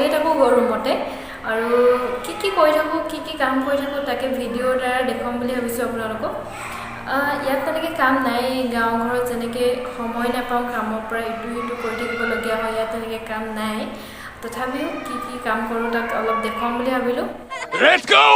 অকলে থাকোঁ ৰুমতে আৰু কি কৰি থাকোঁ কি কাম কৰি থাকোঁ তাকে ভিডিঅ'ৰ দ্বাৰা দেখুৱাম বুলি ভাবিছোঁ আপোনালোকক ইয়াত তেনেকৈ কাম নাই গাঁও ঘৰত যেনেকৈ সময় নাপাওঁ কামৰ পৰা ইটো সিটো কৰি থাকিবলগীয়া হয় ইয়াত তেনেকৈ কাম নাই তথাপিও কি কাম কৰোঁ তাক অলপ দেখুৱাম বুলি ভাবিলোঁ Let's go!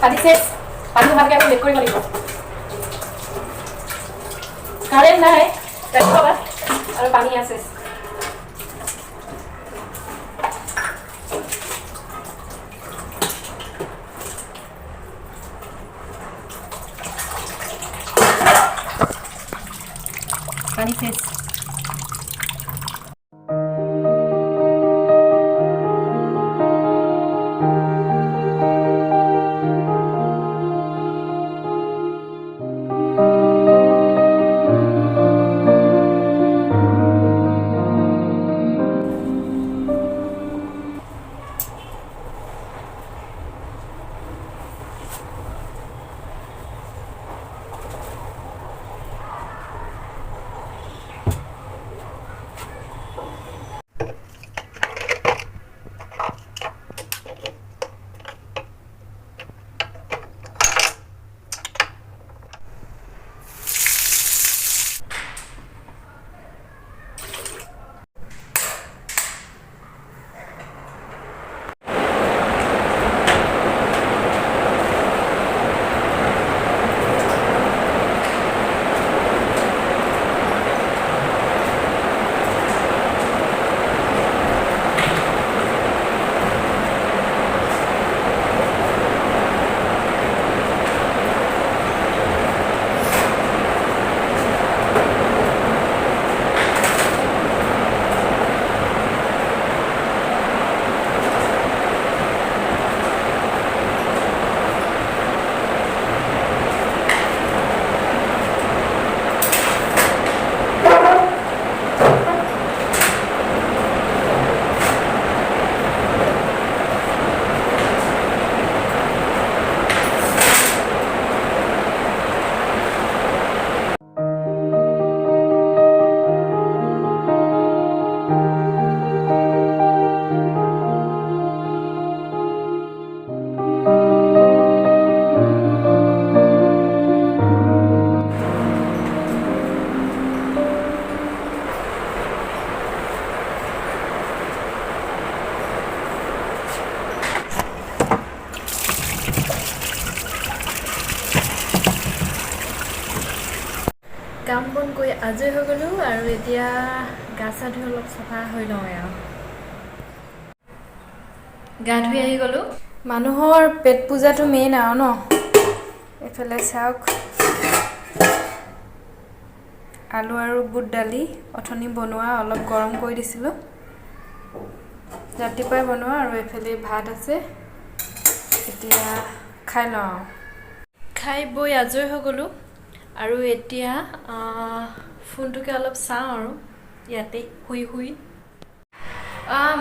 পানী চেছ পানী ভালকৈ আকৌ বেক কৰিব লাগিব কাৰেণ্ট নাই আৰু পানী আছে পানী চেছ কাম বন কৰি আজৰি হৈ গ'লোঁ আৰু এতিয়া গা চা ধুই অলপ চাফা হৈ লওঁ আৰু গা ধুই আহি গ'লোঁ মানুহৰ পেট পূজাটো মেইন আৰু ন এইফালে চাওক আলু আৰু বুট দালি অথনি বনোৱা অলপ গৰম কৰি দিছিলোঁ ৰাতিপুৱাই বনোৱা আৰু এইফালে ভাত আছে এতিয়া খাই লওঁ খাই বৈ আজৰি হৈ গ'লোঁ আৰু এতিয়া ফোনটোকে অলপ চাওঁ আৰু ইয়াতে শুই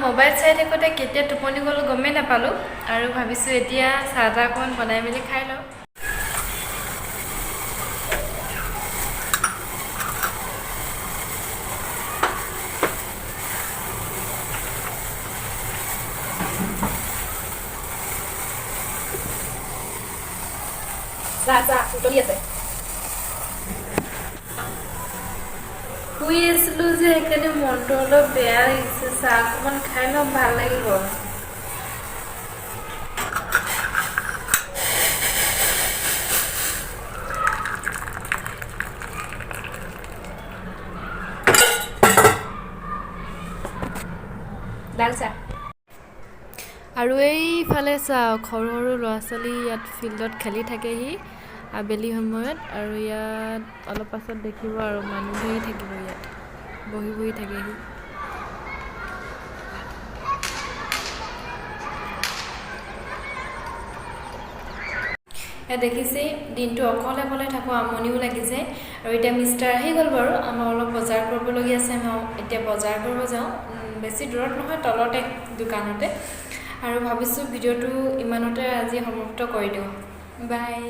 মোবাইল চাই থাকোঁতে কেতিয়া টোপনি গ'ল গমেই নাপালোঁ আৰু ভাবিছোঁ এতিয়া চাহ তাহ অকণমান বনাই মেলি খাই লওঁ। উতলি আছে। শুই আছিলোঁ যে সেইকাৰণে মনটো অলপ বেয়া লাগিছে। চাহ অকণমান খাই লওঁ, ভাল লাগিব। লাল চাহ। আৰু এইফালে চাওক, সৰু সৰু ল'ৰা ছোৱালী ইয়াত ফিল্ডত খেলি থাকেহি আবেলি সময়ত, আৰু ইয়াত অলপ পাছত দেখিব আৰু মানুহ ধেৰ থাকিব, ইয়াত বহি বহি থাকেহি। দেখিছেই, দিনটো অকলে অকলে থাকোঁ, আমনিও লাগি যায়। আৰু এতিয়া মিষ্টাৰ আহি গ'ল বাৰু, আমাৰ অলপ বজাৰ কৰিবলগীয়া আছে। মই এতিয়া বজাৰ কৰিব যাওঁ, বেছি দূৰত নহয়, তলতে দোকানতে। আৰু ভাবিছোঁ ভিডিঅ'টো ইমানতে আজি সমাপ্ত কৰি দিওঁ। বাই।